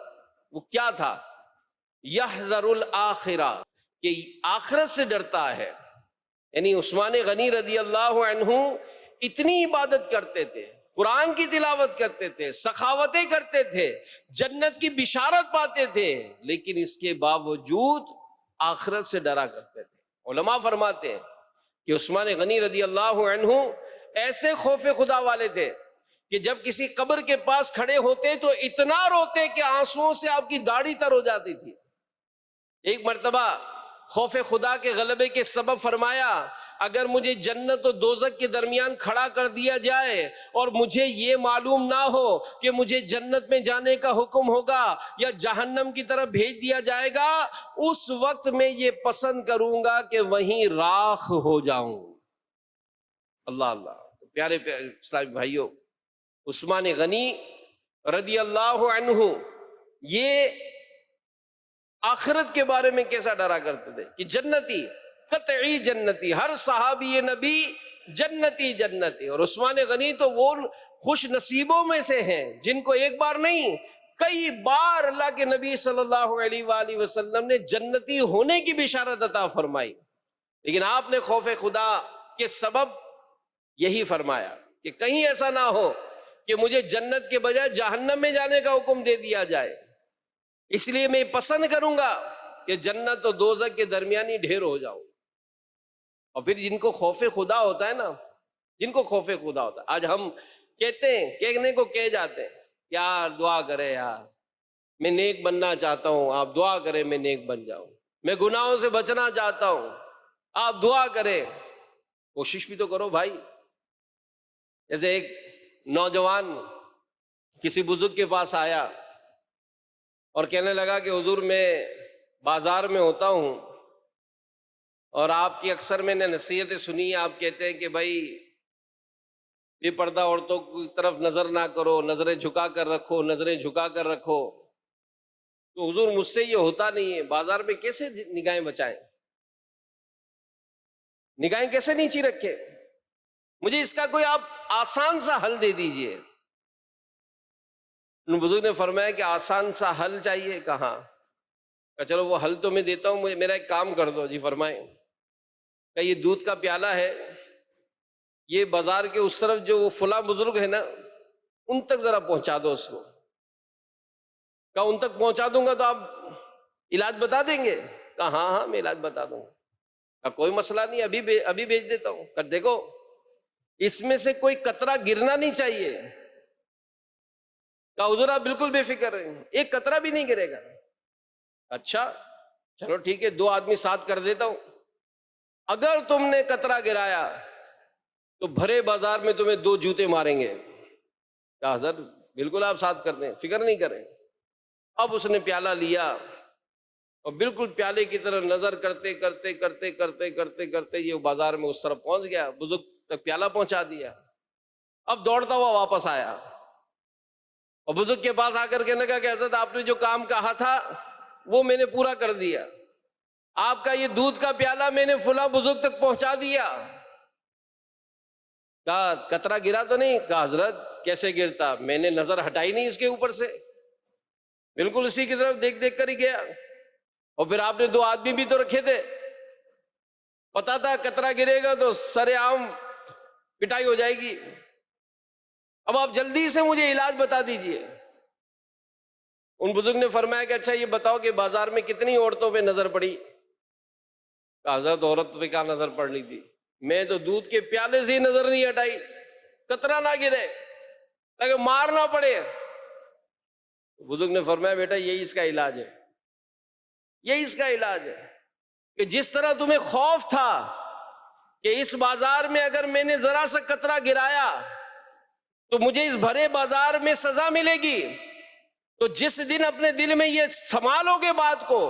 وہ کیا تھا؟ یحذر الآخرہ، کہ آخرت سے ڈرتا ہے۔ یعنی عثمان غنی رضی اللہ عنہ اتنی عبادت کرتے تھے، قرآن کی تلاوت کرتے تھے، سخاوتیں کرتے تھے، جنت کی بشارت پاتے تھے، لیکن اس کے باوجود آخرت سے ڈرا کرتے تھے۔ علماء فرماتے ہیں کہ عثمان غنی رضی اللہ عنہ ایسے خوف خدا والے تھے کہ جب کسی قبر کے پاس کھڑے ہوتے تو اتنا روتے کہ آنسوؤں سے آپ کی داڑھی تر ہو جاتی تھی۔ ایک مرتبہ خوف خدا کے غلبے کے سبب فرمایا، اگر مجھے جنت و دوزخ کے درمیان کھڑا کر دیا جائے اور مجھے یہ معلوم نہ ہو کہ مجھے جنت میں جانے کا حکم ہوگا یا جہنم کی طرف بھیج دیا جائے گا، اس وقت میں یہ پسند کروں گا کہ وہیں راکھ ہو جاؤں۔ اللہ اللہ۔ پیارے پیارے اسلامی بھائیوں، عثمان غنی رضی اللہ عنہ یہ آخرت کے بارے میں کیسا ڈرا کرتے تھے کہ جنتی، قطعی جنتی، ہر صحابی نبی جنتی جنتی۔ اور عثمان غنی تو وہ خوش نصیبوں میں سے ہیں جن کو ایک بار نہیں کئی بار اللہ کے نبی صلی اللہ علیہ وآلہ وسلم نے جنتی ہونے کی بشارت عطا فرمائی، لیکن آپ نے خوف خدا کے سبب یہی فرمایا کہ کہیں ایسا نہ ہو کہ مجھے جنت کے بجائے جہنم میں جانے کا حکم دے دیا جائے، اس لیے میں پسند کروں گا کہ جنت و دوزخ کے درمیانی ڈھیر ہو جاؤں۔ اور پھر جن کو خوف خدا ہوتا ہے نا، جن کو خوف خدا ہوتا ہے، آج ہم کہتے ہیں، کہنے کو کہہ جاتے ہیں، یار دعا کرے، یار میں نیک بننا چاہتا ہوں، آپ دعا کریں میں نیک بن جاؤں، میں گناہوں سے بچنا چاہتا ہوں، آپ دعا کریں۔ کوشش بھی تو کرو بھائی۔ جیسے ایک نوجوان کسی بزرگ کے پاس آیا اور کہنے لگا کہ حضور میں بازار میں ہوتا ہوں اور آپ کی اکثر میں نے نصیحتیں سنی ہیں، آپ کہتے ہیں کہ بھائی بے پردہ عورتوں کی طرف نظر نہ کرو، نظریں جھکا کر رکھو، نظریں جھکا کر رکھو۔ تو حضور مجھ سے یہ ہوتا نہیں ہے، بازار میں کیسے نگاہیں بچائیں، نگاہیں کیسے نیچی رکھے، مجھے اس کا کوئی آپ آسان سا حل دے دیجئے۔ ان بزرگ نے فرمایا کہ آسان سا حل چاہیے، کہاں؟ کہ چلو وہ حل تو میں دیتا ہوں، مجھے میرا ایک کام کر دو۔ جی فرمائیں۔ کہ یہ دودھ کا پیالہ ہے، یہ بازار کے اس طرف جو وہ فلاں بزرگ ہے نا، ان تک ذرا پہنچا دو اس کو۔ کہ ان تک پہنچا دوں گا تو آپ علاج بتا دیں گے؟ کہ ہاں ہاں میں علاج بتا دوں گا۔ کہ کوئی مسئلہ نہیں، ابھی بھیج دیتا ہوں۔ کہ دیکھو اس میں سے کوئی قطرہ گرنا نہیں چاہیے۔ کہ حضور آپ بالکل بے فکر رہیں، ایک قطرہ بھی نہیں گرے گا۔ اچھا چلو ٹھیک ہے، 2 آدمی ساتھ کر دیتا ہوں۔ اگر تم نے قطرہ گرایا تو بھرے بازار میں تمہیں 2 جوتے ماریں گے۔ کہا حضرت بالکل آپ ساتھ کر دیں، فکر نہیں کریں۔ اب اس نے پیالہ لیا اور بالکل پیالے کی طرف نظر کرتے کرتے کرتے کرتے کرتے کرتے یہ بازار میں اس طرف پہنچ گیا، بزرگ تک پیالہ پہنچا دیا۔ اب دوڑتا ہوا واپس آیا اور بزرگ کے پاس آ کر کہنے لگا کہ حضرت آپ نے جو کام کہا تھا وہ میں نے پورا کر دیا، آپ کا یہ دودھ کا پیالہ میں نے فلاں بزرگ تک پہنچا دیا۔ کہا قطرہ گرا تو نہیں؟ کہا حضرت کیسے گرتا، میں نے نظر ہٹائی نہیں اس کے اوپر سے، بالکل اسی کی طرف دیکھ دیکھ کر ہی گیا۔ اور پھر آپ نے 2 آدمی بھی تو رکھے تھے، پتا تھا قطرہ گرے گا تو سر عام پٹائی ہو جائے گی۔ اب آپ جلدی سے مجھے علاج بتا دیجئے۔ ان بزرگ نے فرمایا کہ اچھا یہ بتاؤ کہ بازار میں کتنی عورتوں پہ نظر پڑی؟ حضرت عورت پہ کیا نظر پڑنی تھی، میں تو دودھ کے پیالے سے ہی نظر نہیں ہٹائی، قطرہ نہ گرے تاکہ مار نہ پڑے۔ بزرگ نے فرمایا بیٹا یہی اس کا علاج ہے، یہی اس کا علاج ہے کہ جس طرح تمہیں خوف تھا کہ اس بازار میں اگر میں نے ذرا سا قطرہ گرایا تو مجھے اس بھرے بازار میں سزا ملے گی، تو جس دن اپنے دل میں یہ سنبھالو گے بات کو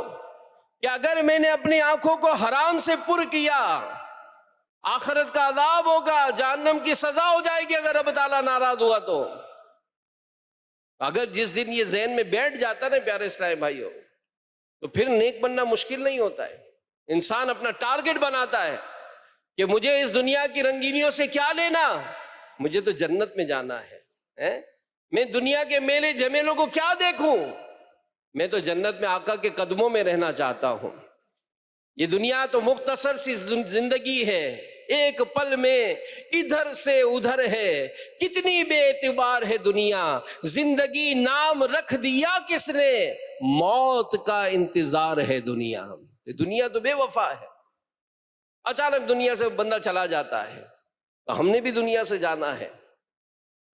کہ اگر میں نے اپنی آنکھوں کو حرام سے پر کیا آخرت کا عذاب ہوگا، جہنم کی سزا ہو جائے گی اگر رب تعالیٰ ناراض ہوا تو۔ اگر جس دن یہ ذہن میں بیٹھ جاتا نا پیارے اسلام بھائیوں، تو پھر نیک بننا مشکل نہیں ہوتا ہے۔ انسان اپنا ٹارگٹ بناتا ہے کہ مجھے اس دنیا کی رنگینیوں سے کیا لینا، مجھے تو جنت میں جانا ہے۔ میں دنیا کے میلے جمیلوں کو کیا دیکھوں، میں تو جنت میں آقا کے قدموں میں رہنا چاہتا ہوں۔ یہ دنیا تو مختصر سی زندگی ہے، ایک پل میں ادھر سے ادھر ہے، کتنی بے اعتبار ہے دنیا، زندگی نام رکھ دیا کس نے، موت کا انتظار ہے دنیا۔ دنیا تو بے وفا ہے، اچانک دنیا سے بندہ چلا جاتا ہے، تو ہم نے بھی دنیا سے جانا ہے،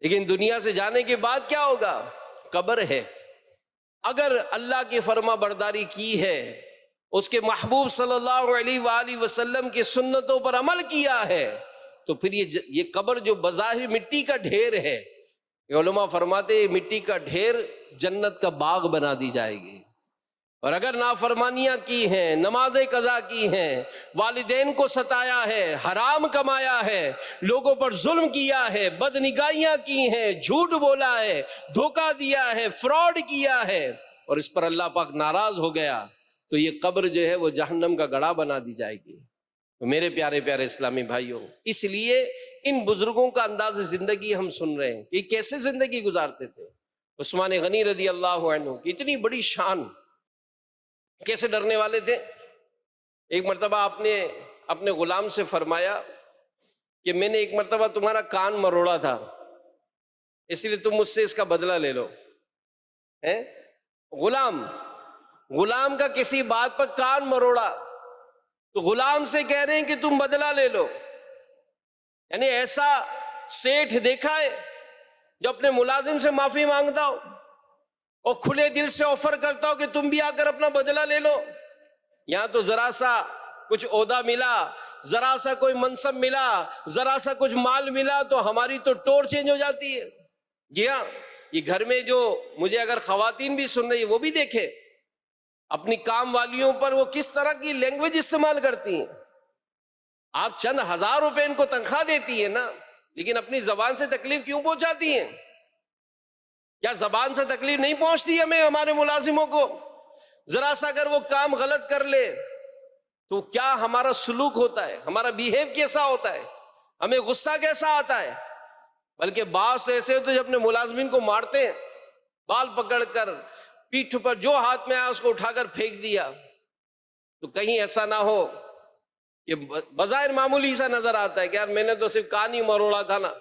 لیکن دنیا سے جانے کے بعد کیا ہوگا؟ قبر ہے۔ اگر اللہ کی فرما برداری کی ہے، اس کے محبوب صلی اللہ علیہ وآلہ وسلم کی سنتوں پر عمل کیا ہے، تو پھر یہ قبر جو بظاہر مٹی کا ڈھیر ہے، علماء فرماتے ہیں مٹی کا ڈھیر جنت کا باغ بنا دی جائے گی۔ اور اگر نافرمانیاں کی ہیں، نمازیں قضا کی ہیں، والدین کو ستایا ہے، حرام کمایا ہے، لوگوں پر ظلم کیا ہے، بدنگاہیاں کی ہیں، جھوٹ بولا ہے، دھوکہ دیا ہے، فراڈ کیا ہے، اور اس پر اللہ پاک ناراض ہو گیا، تو یہ قبر جو ہے وہ جہنم کا گڑھا بنا دی جائے گی۔ تو میرے پیارے پیارے اسلامی بھائیوں، اس لیے ان بزرگوں کا انداز زندگی ہم سن رہے ہیں کہ یہ کیسے زندگی گزارتے تھے۔ عثمان غنی رضی اللہ عنہ کی اتنی بڑی شان، کیسے ڈرنے والے تھے۔ ایک مرتبہ آپ نے اپنے غلام سے فرمایا کہ میں نے ایک مرتبہ تمہارا کان مروڑا تھا، اس لیے تم مجھ سے اس کا بدلہ لے لو۔ غلام کا کسی بات پر کان مروڑا، تو غلام سے کہہ رہے ہیں کہ تم بدلہ لے لو۔ یعنی ایسا سیٹھ دیکھا ہے جو اپنے ملازم سے معافی مانگتا ہو اور کھلے دل سے آفر کرتا ہو کہ تم بھی آ کر اپنا بدلہ لے لو۔ یہاں تو ذرا سا کچھ عہدہ ملا، ذرا سا کوئی منصب ملا، ذرا سا کچھ مال ملا تو ہماری تو ٹور چینج ہو جاتی ہے۔ جی ہاں، یہ گھر میں جو مجھے اگر خواتین بھی سن رہی ہیں وہ بھی دیکھے اپنی کام والیوں پر وہ کس طرح کی لینگویج استعمال کرتی ہیں۔ آپ چند ہزار روپے ان کو تنخواہ دیتی ہیں نا، لیکن اپنی زبان سے تکلیف کیوں پہنچاتی ہیں؟ کیا زبان سے تکلیف نہیں پہنچتی ہمیں ہمارے ملازموں کو؟ ذرا سا اگر وہ کام غلط کر لے تو کیا ہمارا سلوک ہوتا ہے، ہمارا بیہیو کیسا ہوتا ہے، ہمیں غصہ کیسا آتا ہے۔ بلکہ بعض تو ایسے ہوتے جو اپنے ملازمین کو مارتے ہیں، بال پکڑ کر پیٹھ پر جو ہاتھ میں آیا اس کو اٹھا کر پھینک دیا۔ تو کہیں ایسا نہ ہو کہ بظاہر معمولی سا نظر آتا ہے کہ یار میں نے تو صرف کان ہی مروڑا تھا نا،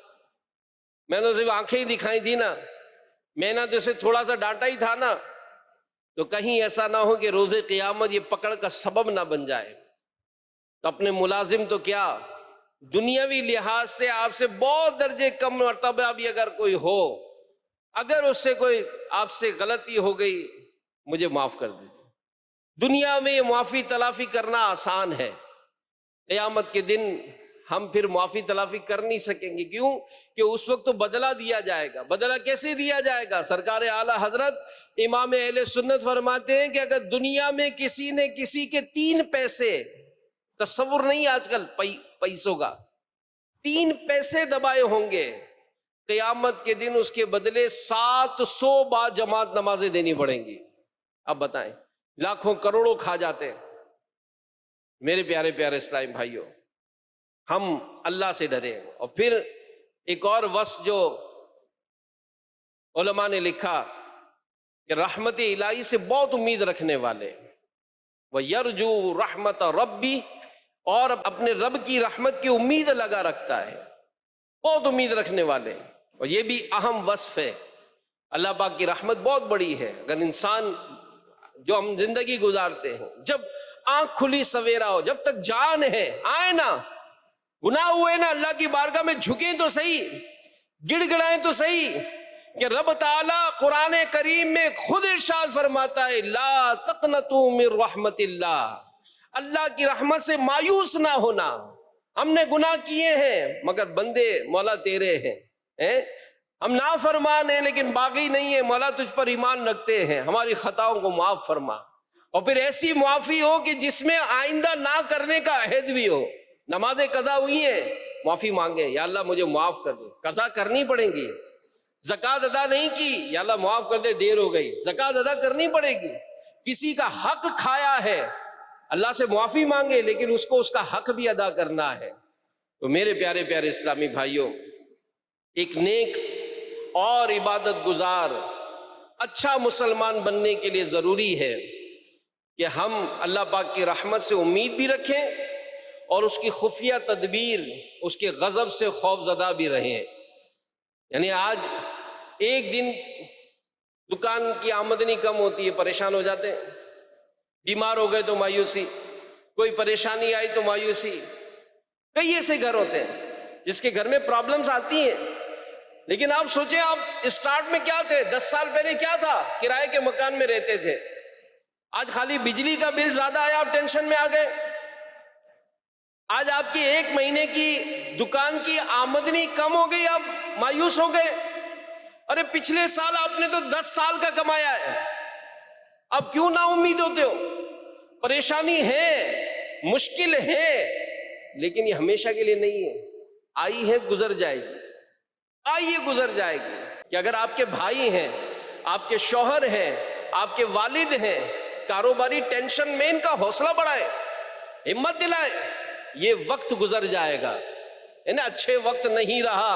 میں نے صرف آنکھیں ہی دکھائی تھی نا، میں نے تو اسے تھوڑا سا ڈانٹا ہی تھا نا، تو کہیں ایسا نہ ہو کہ روز قیامت یہ پکڑ کا سبب نہ بن جائے۔ تو اپنے ملازم تو کیا، دنیاوی لحاظ سے آپ سے بہت درجے کم مرتبہ بھی اگر کوئی ہو، اگر اس سے کوئی آپ سے غلطی ہو گئی مجھے معاف کر دیجیے۔ دنیا میں یہ معافی تلافی کرنا آسان ہے، قیامت کے دن ہم پھر معافی تلافی کر نہیں سکیں گے۔ کیوں؟ کہ اس وقت تو بدلہ دیا جائے گا۔ بدلہ کیسے دیا جائے گا؟ سرکار اعلیٰ حضرت امام اہل سنت فرماتے ہیں کہ اگر دنیا میں کسی نے کسی کے 3 پیسے، تصور نہیں آج کل پیسوں کا، 3 پیسے دبائے ہوں گے، قیامت کے دن اس کے بدلے 700 با جماعت نمازیں دینی پڑیں گی۔ اب بتائیں، لاکھوں کروڑوں کھا جاتے ہیں۔ میرے پیارے پیارے اسلامی بھائیوں، ہم اللہ سے ڈریں۔ اور پھر ایک اور وصف جو علماء نے لکھا کہ رحمت الہی سے بہت امید رکھنے والے، وَيَرْجُو رَحْمَتَ رَبِّ، اور اپنے رب کی رحمت کی امید لگا رکھتا ہے، بہت امید رکھنے والے۔ اور یہ بھی اہم وصف ہے۔ اللہ پاک کی رحمت بہت بڑی ہے۔ اگر انسان جو ہم زندگی گزارتے ہیں، جب آنکھ کھلی سویرا ہو، جب تک جان ہے، آئے نا، گناہ ہوئے نا، اللہ کی بارگاہ میں جھکیں تو صحیح، گڑ گڑائیں تو صحیح، کہ رب تعالیٰ قرآن کریم میں خود ارشاد فرماتا ہے لا تقنطوا من رحمت اللہ، اللہ کی رحمت سے مایوس نہ ہونا۔ ہم نے گناہ کیے ہیں مگر بندے مولا تیرے ہیں، ہم نافرمان ہیں لیکن باغی نہیں ہیں، مولا تجھ پر ایمان رکھتے ہیں، ہماری خطاؤں کو معاف فرما۔ اور پھر ایسی معافی ہو کہ جس میں آئندہ نہ کرنے کا عہد بھی ہو. نمازیں قضا ہوئی ہیں، معافی مانگے، یا اللہ مجھے معاف کر دے، قضا کرنی پڑیں گی. زکوٰۃ ادا نہیں کی، یا اللہ معاف کر دے، دیر ہو گئی، زکوٰۃ ادا کرنی پڑے گی. کسی کا حق کھایا ہے، اللہ سے معافی مانگے، لیکن اس کو اس کا حق بھی ادا کرنا ہے. تو میرے پیارے پیارے اسلامی بھائیوں، ایک نیک اور عبادت گزار اچھا مسلمان بننے کے لیے ضروری ہے کہ ہم اللہ پاک کی رحمت سے امید بھی رکھیں اور اس کی خفیہ تدبیر، اس کے غضب سے خوف زدہ بھی رہیں. یعنی آج ایک دن دکان کی آمدنی کم ہوتی ہے، پریشان ہو جاتے ہیں. بیمار ہو گئے تو مایوسی، کوئی پریشانی آئی تو مایوسی. کئی ایسے گھر ہوتے ہیں جس کے گھر میں پرابلمز آتی ہیں، لیکن آپ سوچیں آپ اسٹارٹ میں کیا تھے، 10 سال پہلے کیا تھا، کرائے کے مکان میں رہتے تھے. آج خالی بجلی کا بل زیادہ آیا، آپ ٹینشن میں آ گئے. آج آپ کی ایک مہینے کی دکان کی آمدنی کم ہو گئی، آپ مایوس ہو گئے. ارے پچھلے سال آپ نے تو 10 سال کا کمایا ہے، اب کیوں نا امید ہوتے ہو؟ پریشانی ہے، مشکل ہے، لیکن یہ ہمیشہ کے لیے نہیں ہے. آئی ہے گزر جائے گی، آئیے گزر جائے گی. کہ اگر آپ کے بھائی ہیں، آپ کے شوہر ہیں، آپ کے والد ہیں، کاروباری ٹینشن میں ان کا حوصلہ بڑھائے، ہمت دلائے. یہ وقت گزر جائے گا، یعنی اچھے وقت نہیں رہا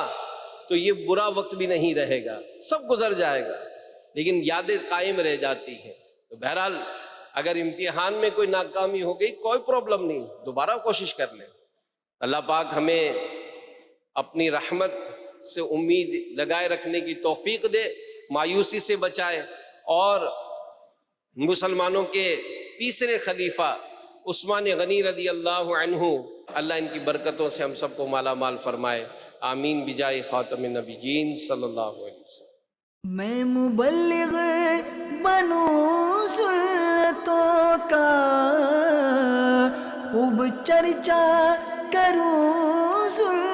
تو یہ برا وقت بھی نہیں رہے گا، سب گزر جائے گا، لیکن یادیں قائم رہ جاتی ہیں. تو بہرحال اگر امتحان میں کوئی ناکامی ہو گئی کوئی پرابلم نہیں، دوبارہ کوشش کر لیں. اللہ پاک ہمیں اپنی رحمت سے امید لگائے رکھنے کی توفیق دے، مایوسی سے بچائے، اور مسلمانوں کے تیسرے خلیفہ عثمان غنی رضی اللہ عنہ، اللہ ان کی برکتوں سے ہم سب کو مالا مال فرمائے. آمین بجائے خاتم النبیین صلی اللہ علیہ وسلم. میں مبلغ بنوں سنتوں کا، خوب چرچا کروں سنتوں